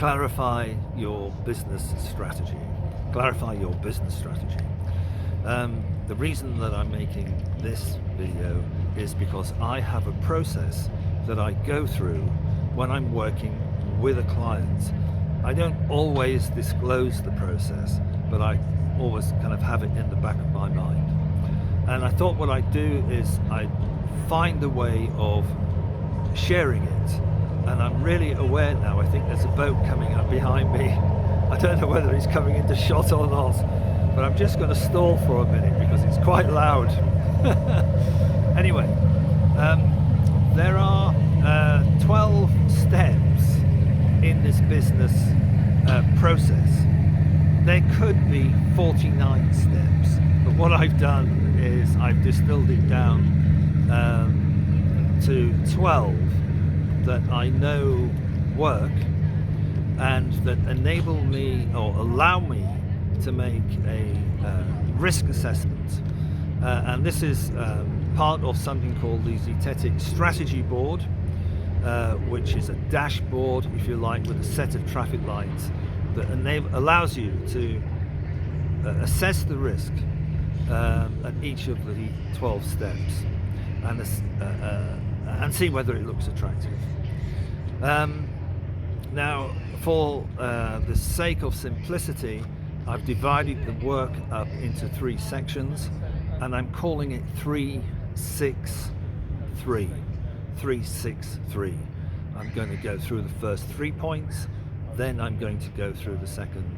clarify your business strategy. Clarify your business strategy. The reason that I'm making this video is because I have a process that I go through when I'm working with a client. I don't always disclose the process, but I always kind of have it in the back of my mind. And I thought what I'd do is I'd find a way of sharing it. And I'm really aware now, I think there's a boat coming up behind me. I don't know whether he's coming into shot or not, but I'm just going to stall for a minute because it's quite loud. Anyway, there are 12 steps in this business process. There could be 49 steps, but what I've done is I've distilled it down to 12 that I know work and that enable me or allow me to make a risk assessment. And this is part of something called the Zetetic Strategy Board, which is a dashboard, if you like, with a set of traffic lights that allows you to assess the risk at each of the 12 steps and see whether it looks attractive. Now, for the sake of simplicity, I've divided the work up into 3 sections, and I'm calling it 3-6-3. 3-6-3. I'm going to go through the first 3 points, then I'm going to go through the second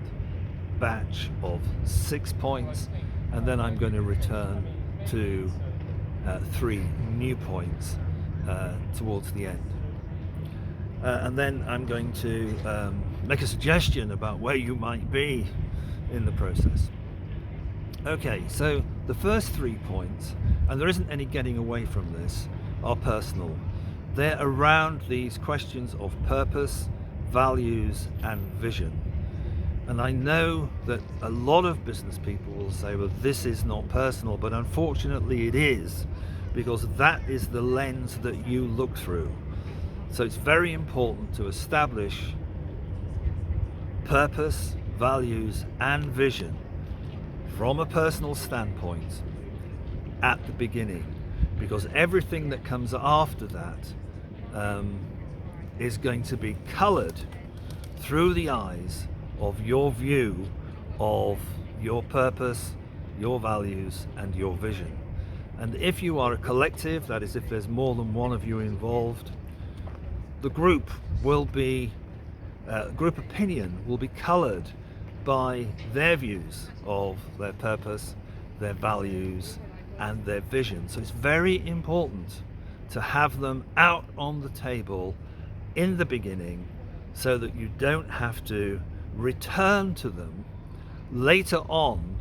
batch of 6 points, and then I'm going to return to 3 new points towards the end. And then I'm going to make a suggestion about where you might be in the process. Okay, so the first 3 points, and there isn't any getting away from this, are personal. They're around these questions of purpose, values, and vision. And I know that a lot of business people will say, well, this is not personal, but unfortunately it is, because that is the lens that you look through. So it's very important to establish purpose, values, and vision from a personal standpoint at the beginning, because everything that comes after that is going to be colored through the eyes of your view of your purpose, your values, and your vision. And if you are a collective, that is, if there's more than one of you involved, the group will be, group opinion will be colored by their views of their purpose, their values, and their vision. So it's very important to have them out on the table in the beginning so that you don't have to return to them later on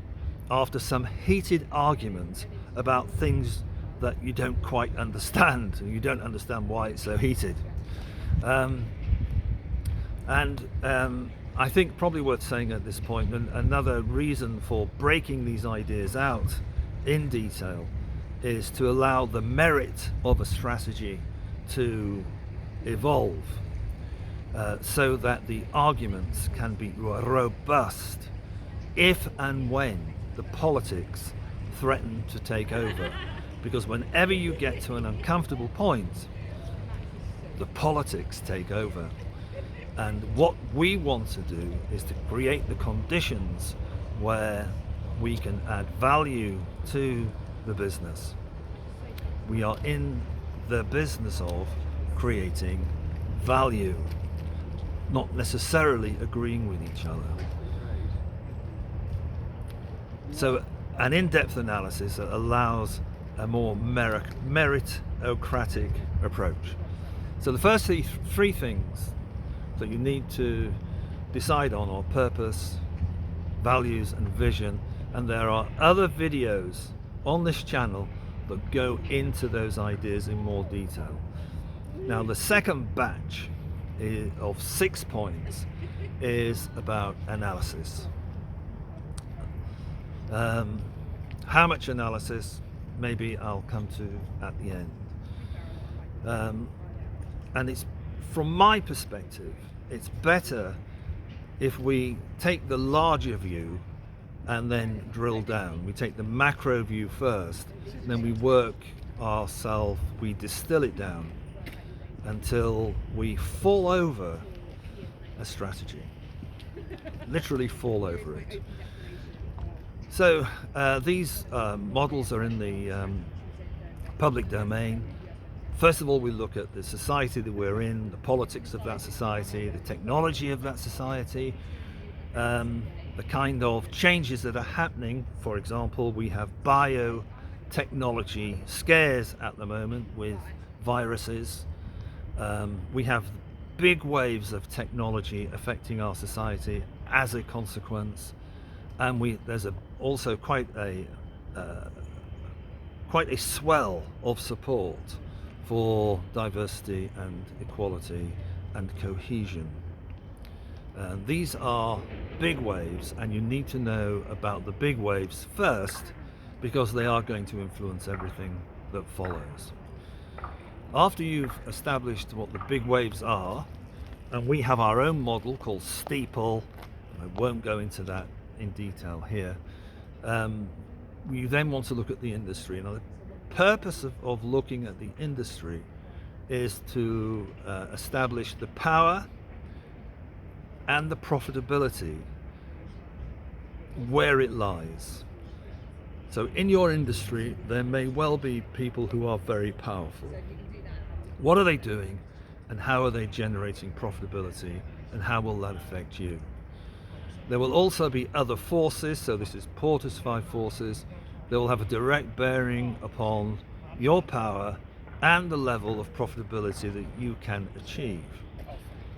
after some heated argument about things that you don't quite understand, and you don't understand why it's so heated. I think probably worth saying at this point, and another reason for breaking these ideas out in detail is to allow the merit of a strategy to evolve, so that the arguments can be robust if and when the politics threaten to take over. Because whenever you get to an uncomfortable point, the politics take over. And what we want to do is to create the conditions where we can add value to the business. We are in the business of creating value, not necessarily agreeing with each other. So an in-depth analysis allows a more meritocratic approach. So the first 3 things that you need to decide on are purpose, values, and vision, and there are other videos on this channel that go into those ideas in more detail. Now the second batch of 6 points is about analysis. How much analysis, maybe I'll come to at the end. And it's, from my perspective, it's better if we take the larger view and then drill down, we take the macro view first, and then we work ourselves, we distill it down until we fall over a strategy, literally fall over it. So these models are in the public domain. First of all, we look at the society that we're in, the politics of that society, the technology of that society, the kind of changes that are happening. For example, we have biotechnology scares at the moment with viruses. We have big waves of technology affecting our society as a consequence, and there's also quite a swell of support for diversity and equality and cohesion. These are big waves, and you need to know about the big waves first, because they are going to influence everything that follows. After you've established what the big waves are, and we have our own model called STEEPLE, I won't go into that in detail here, you then want to look at the industry. Now, the purpose of looking at the industry is to establish the power and the profitability where it lies. So in your industry, there may well be people who are very powerful. What are they doing, and how are they generating profitability, and how will that affect you? There will also be other forces, so this is Porter's 5 forces, that will have a direct bearing upon your power and the level of profitability that you can achieve.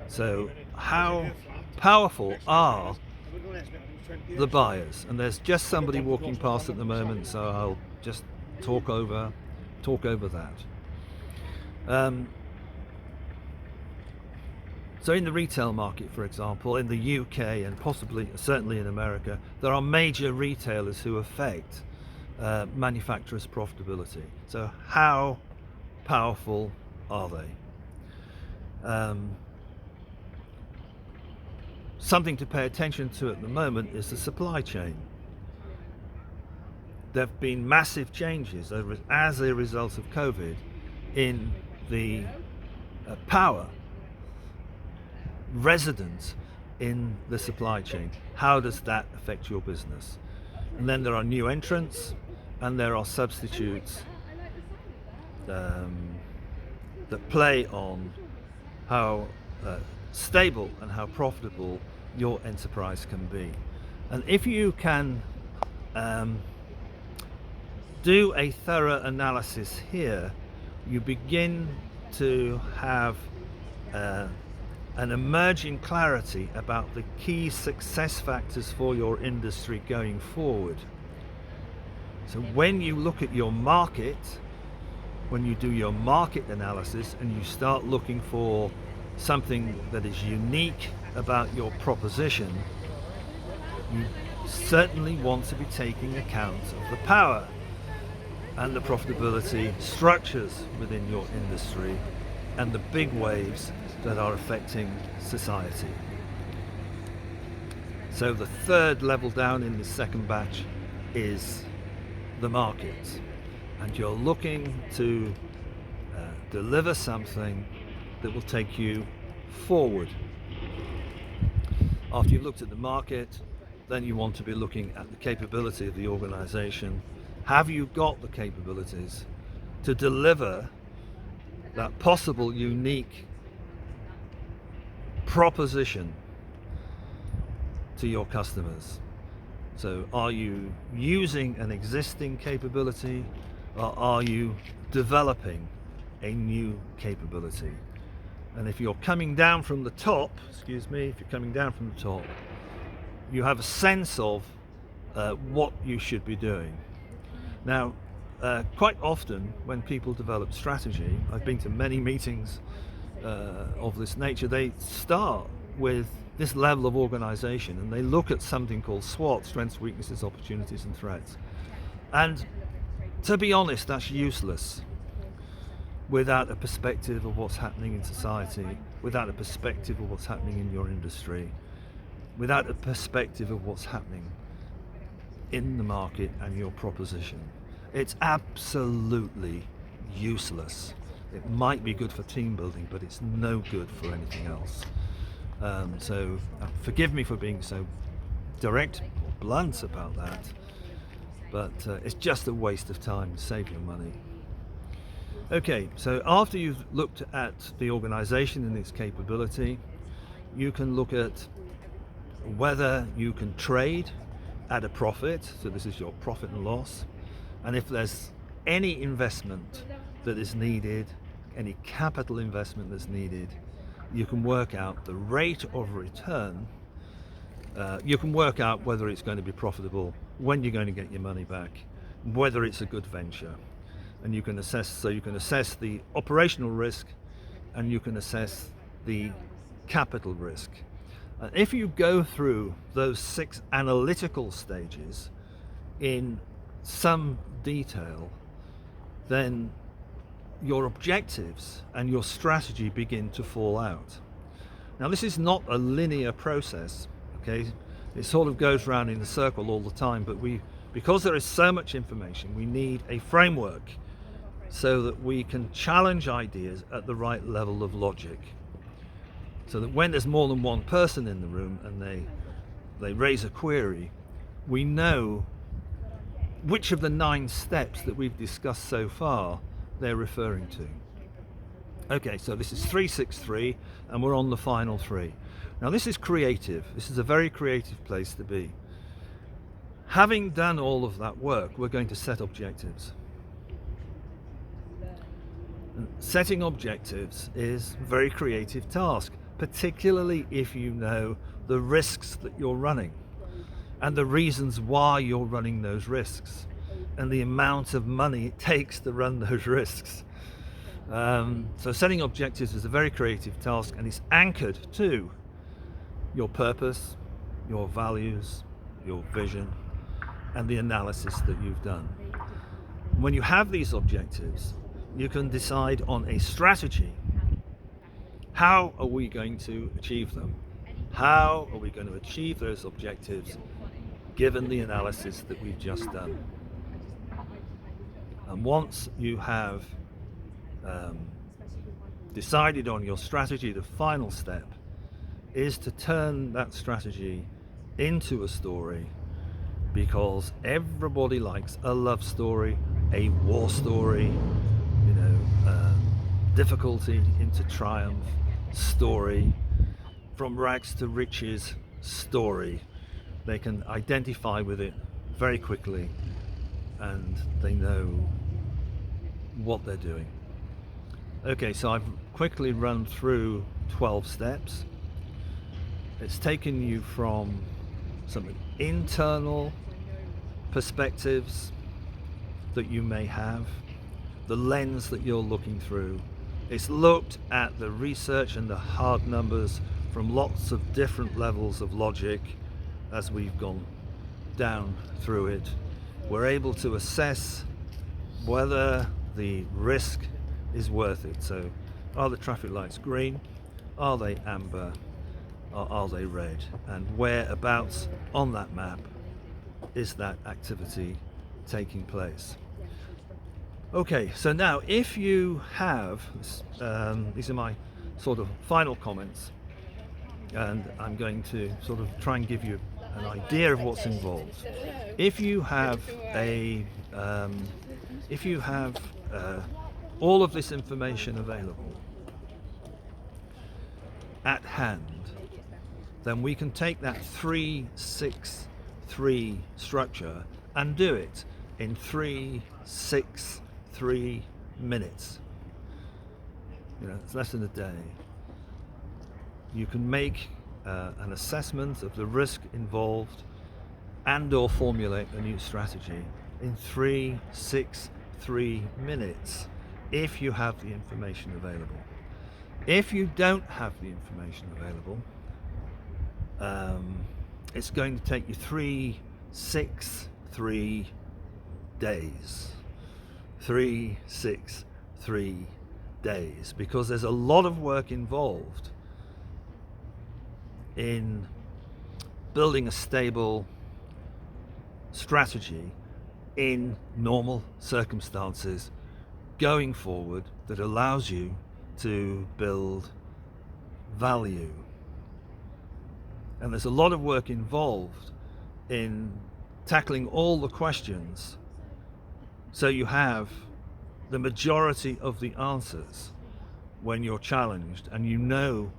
So how powerful are the buyers? And there's just somebody walking past at the moment, so I'll just talk over that. So in the retail market, for example, in the UK and certainly in America, there are major retailers who affect manufacturers' profitability. So how powerful are they? Something to pay attention to at the moment is the supply chain. There have been massive changes as a result of COVID in the power resident in the supply chain. How does that affect your business? And then there are new entrants, and there are substitutes that play on how stable and how profitable your enterprise can be. And if you can do a thorough analysis here, you begin to have an emerging clarity about the key success factors for your industry going forward. So when you look at your market, when you do your market analysis and you start looking for something that is unique about your proposition, you certainly want to be taking account of the power and the profitability structures within your industry and the big waves that are affecting society. So the third level down in the second batch is the market, and you're looking to deliver something that will take you forward. After you've looked at the market, then you want to be looking at the capability of the organization. Have you got the capabilities to deliver that possible unique proposition to your customers? So are you using an existing capability, or are you developing a new capability? And if you're coming down from the top, you have a sense of what you should be doing. Now, quite often when people develop strategy, I've been to many meetings of this nature, they start with this level of organization and they look at something called SWOT, strengths, weaknesses, opportunities and threats. And to be honest, that's useless without a perspective of what's happening in society, without a perspective of what's happening in your industry. without a perspective of what's happening in the market and your proposition, it's absolutely useless. It might be good for team building, but it's no good for anything else. So forgive me for being so direct or blunt about that, but it's just a waste of time to save your money. Okay, so after you've looked at the organization and its capability, you can look at whether you can trade at a profit, so this is your profit and loss, and if there's any investment that is needed, any capital investment that's needed, you can work out the rate of return. You can work out whether it's going to be profitable, when you're going to get your money back, whether it's a good venture. And you can assess, so you can assess the operational risk and you can assess the capital risk. If you go through those 6 analytical stages in some detail, then your objectives and your strategy begin to fall out. Now, this is not a linear process, okay? It sort of goes round in a circle all the time, but because there is so much information, we need a framework so that we can challenge ideas at the right level of logic. So that when there's more than one person in the room and they raise a query, we know which of the 9 steps that we've discussed so far they're referring to. Okay, so this is 363 and we're on the final 3. Now this is creative. This is a very creative place to be. Having done all of that work, we're going to set objectives. Setting objectives is a very creative task, particularly if you know the risks that you're running and the reasons why you're running those risks and the amount of money it takes to run those risks. So setting objectives is a very creative task, and it's anchored to your purpose, your values, your vision, and the analysis that you've done. When you have these objectives, you can decide on a strategy. How are we going to achieve them? How are we going to achieve those objectives given the analysis that we've just done? And once you have decided on your strategy, the final step is to turn that strategy into a story, because everybody likes a love story, a war story, difficulty into triumph story, from rags to riches story. They can identify with it very quickly and they know what they're doing. Okay, so I've quickly run through 12 steps. It's taken you from some internal perspectives that you may have, the lens that you're looking through. It's looked at the research and the hard numbers from lots of different levels of logic as we've gone down through it. We're able to assess whether the risk is worth it. So are the traffic lights green? Are they amber? Or are they red? And whereabouts on that map is that activity taking place? Okay, so now if you have, these are my sort of final comments, and I'm going to sort of try and give you an idea of what's involved. If you have all of this information available at hand, then we can take that 3-6-3 structure and do it in 3 minutes. It's less than a day. You can make an assessment of the risk involved and or formulate a new strategy in 3 minutes if you have the information available. If you don't have the information available, it's going to take you 3 days. 3 days, because there's a lot of work involved in building a stable strategy in normal circumstances going forward that allows you to build value. And there's a lot of work involved in tackling all the questions so you have the majority of the answers when you're challenged, and you know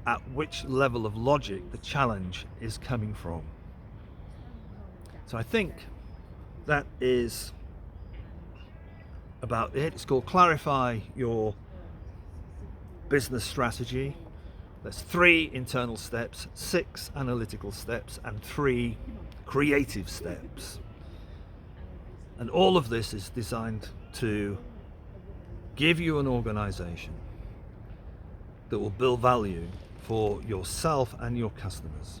at which level of logic the challenge is coming from. So I think that is about it. It's called Clarify Your Business Strategy. There's 3 internal steps, 6 analytical steps, and 3 creative steps. And all of this is designed to give you an organization that will build value for yourself and your customers.